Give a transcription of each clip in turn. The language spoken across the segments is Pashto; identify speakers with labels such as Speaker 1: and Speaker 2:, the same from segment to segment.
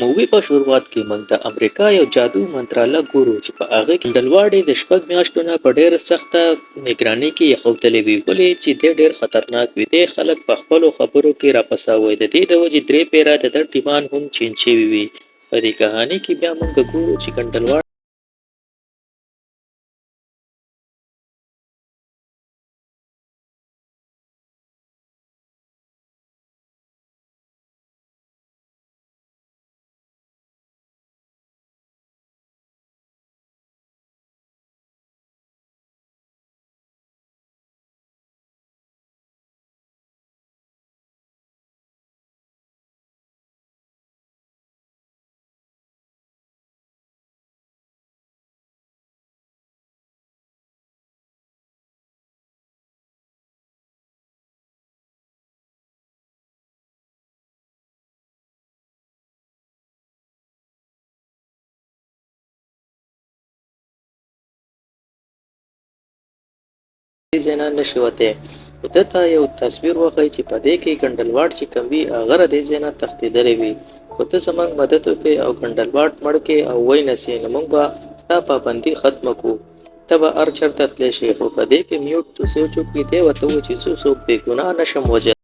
Speaker 1: مووي په شروعات کې موږ د امریکا یو جادو منتراله ګورو چې په هغه کې ډلواړې د شپږ میاشتو نه په ډېره سخته نگرانۍ کې یخوتلې وي ولې چې دی ډېر خطرناک وي دی خلک په خپلو خبرو کې راپساوي د دې د وجې درې پیره د ده ټیمان هم چین شوي وي په دې کهاني کې بیا موږ ګورو چې ګنډلواړ دې ځای نه نشي وتی خو ده ته یو تصویر وښی چې په دې کې ګنډلواړ چې کوم وي هغه له دې ځای نه تښتېدلی وي خو ته زموږ مدد وکړې او ګنډلواړ مړ کړې او ویې نسې نو موږ به ستا پابندي ختمه کړو ته به هر چېرته تللی شې خو په دې کې میوټ سوچ وکړي دی ورته ووایي چې زه څوک بې ګناه نشم وژلی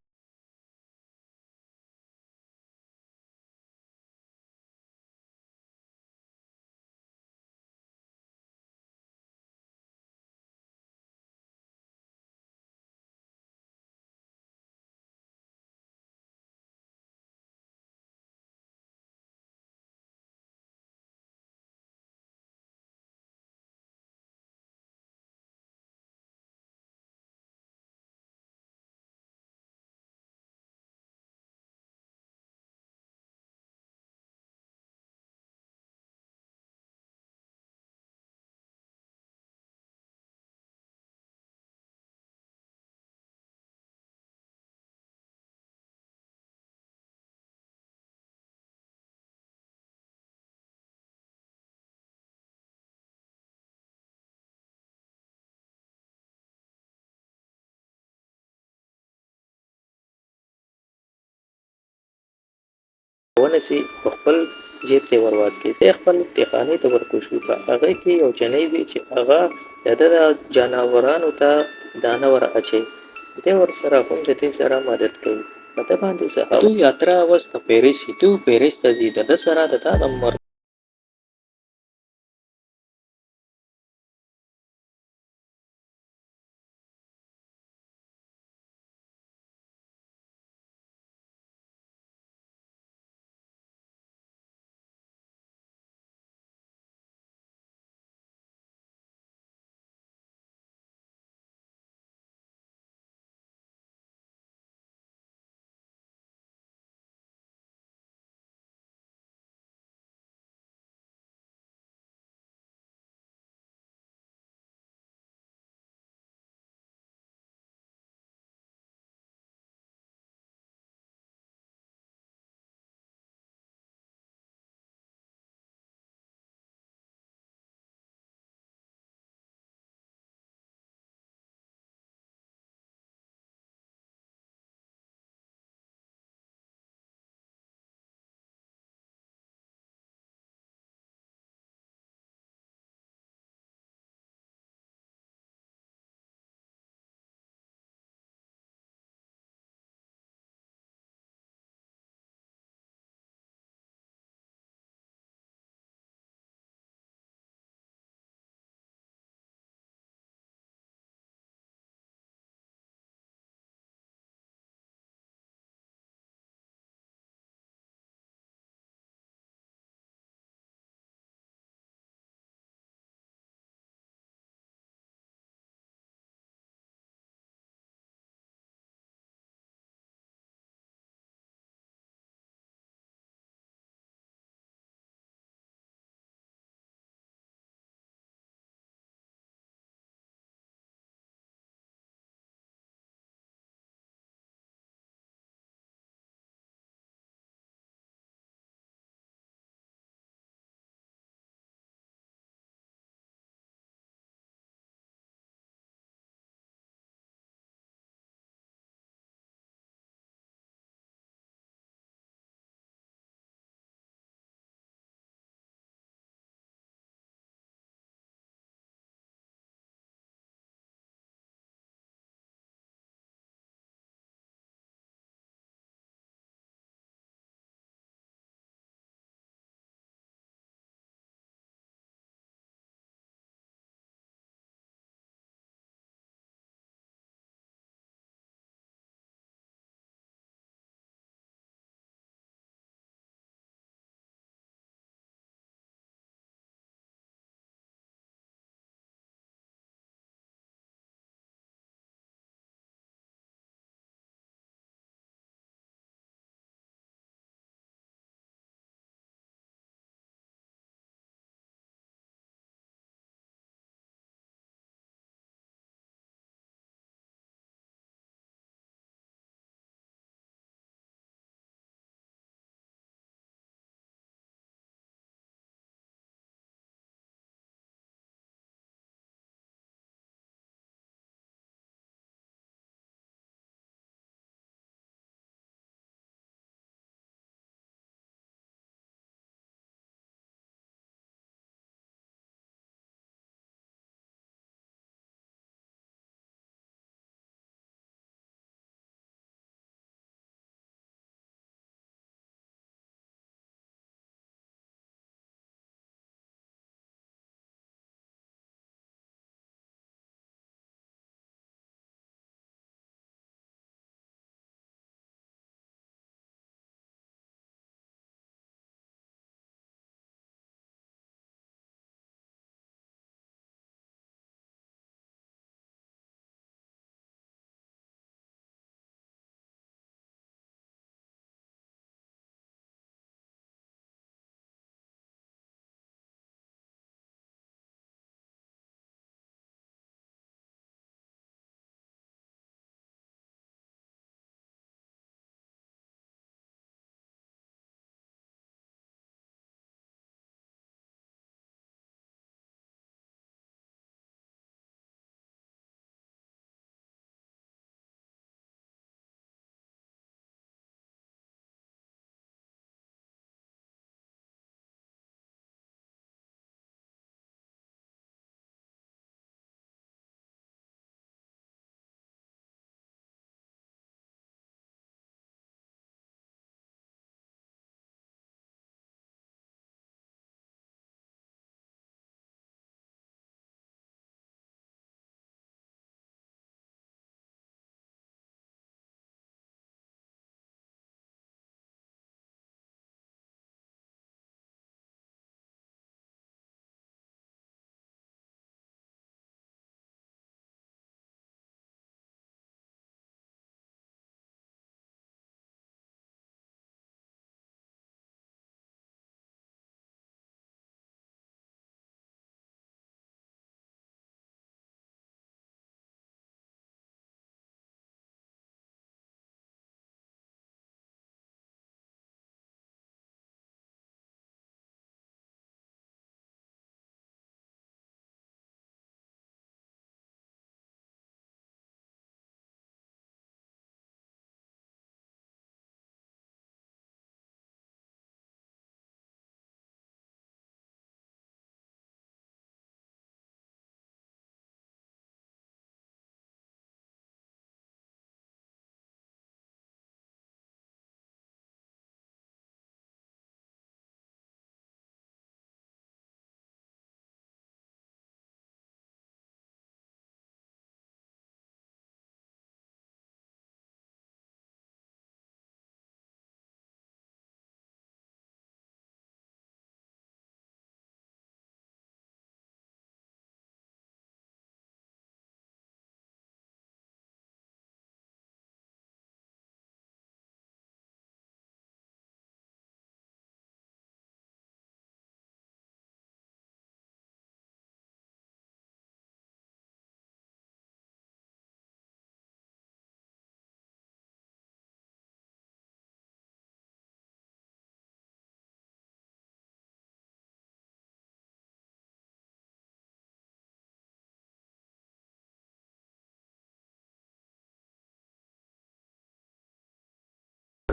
Speaker 1: ونسي په خپل جیب ته ور واچوي دی خپل تیخانې ته ورکوشوي په هغه کې یو جنۍ وي چې هغه د ده د جانورانو ته دانه ور اچوي دی ورسره هم د دې سره مدد کوي په ده باندې څه دوی یاترا اوس د پیریس دوی پیریس ته ځي د ده سره د تا د مرګ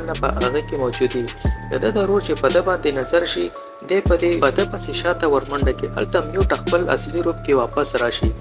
Speaker 1: نه په هغه کې موجود وي د ده د ورور چې په ده باندې نظر شي دی په دې په ده پسې شاته ورمنډه کړي هلته میوټ خپل اصلي روپ کې واپس راشي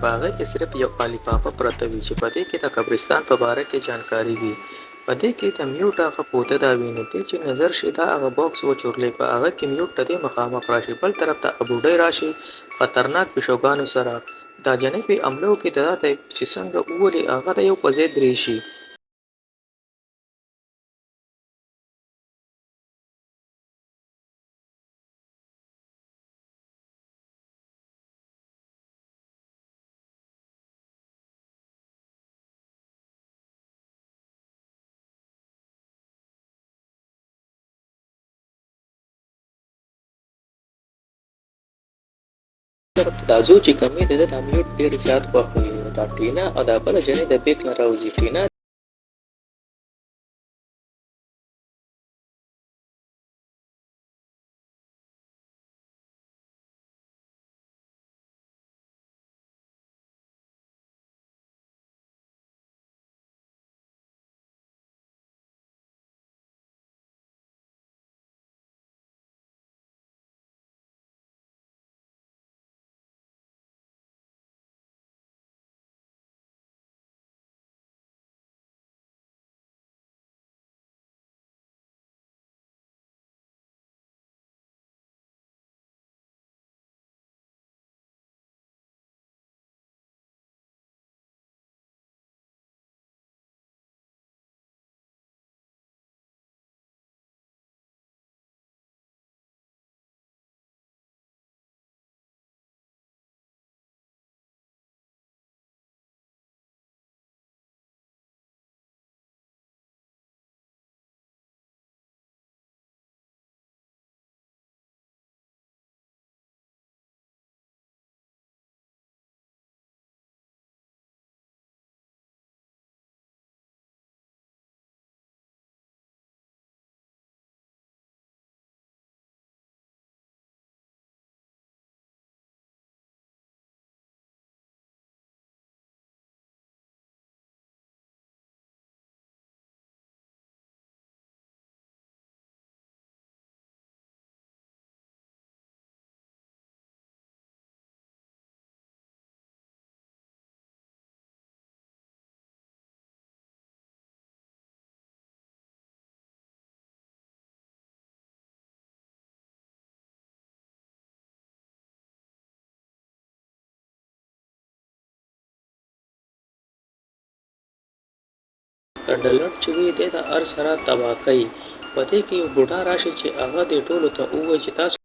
Speaker 1: په هغه کې صرف یو لفافه پرته وي چې په دې کې د قبرستان په باره کې جانکاري وي په دې کې د میوټ هغه پوته دا وي نو دی چې نظر شي دا هغه باکس وچورلی په هغه کې میوټ ته دې مخامخ راشي بل طرف ته بوډۍ راشي خطرناک پیشوګانو سره دا جانبي عملو کې د دا ته چې څنګه وولي هغه د یو په ضد درې شي دا زوی چې کوم دی د ده دا میوټ ډېر زیات خوښ وي دا ټینا او دا بله جنۍ د بیک نه راوځي ټینا ډلټ چې وي دی د هر سره تباه کوي په دې کې یو بوډا راشي چې هغه دې ټولو ته ووایي چې تاسو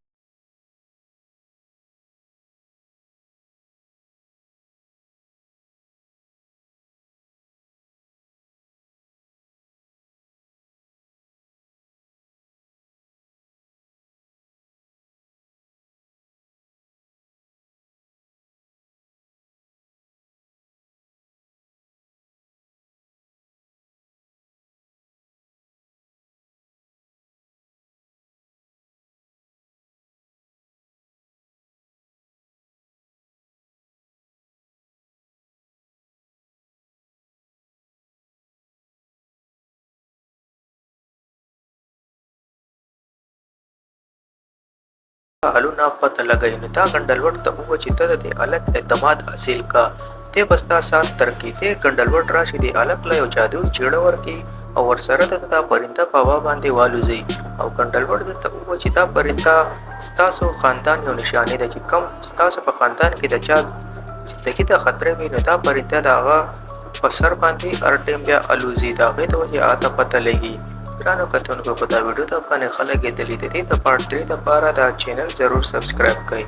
Speaker 1: حالونه پته لګوي نو دا ګنډلوټ ته ووایي چې ته د دې هلک اعتماد حاصل کا دی به ستا سات ترکي دی ګنډلوټ راشي دې هلک له یو جادوي چیړه ورکړي او ورسره د دا پرنده په هوا باندې والوځي او ګنډلوټ درته ووایي چې دا پرنده ستاسو خاندان یو نشانې ده چې کوم ستاسو په خاندان کې د چا زندګي ته خطره وي نو دا پرنده د هغه په سر باندې هر ټیم بیا الوزي د هغې د وجې هغه ته پته لګي ګرانو کتونکو په دا ویډیو ته باندې خلک یې د لیدلې د پارت 3 لپاره دا چینل ضرور سبسکرایب کړئ.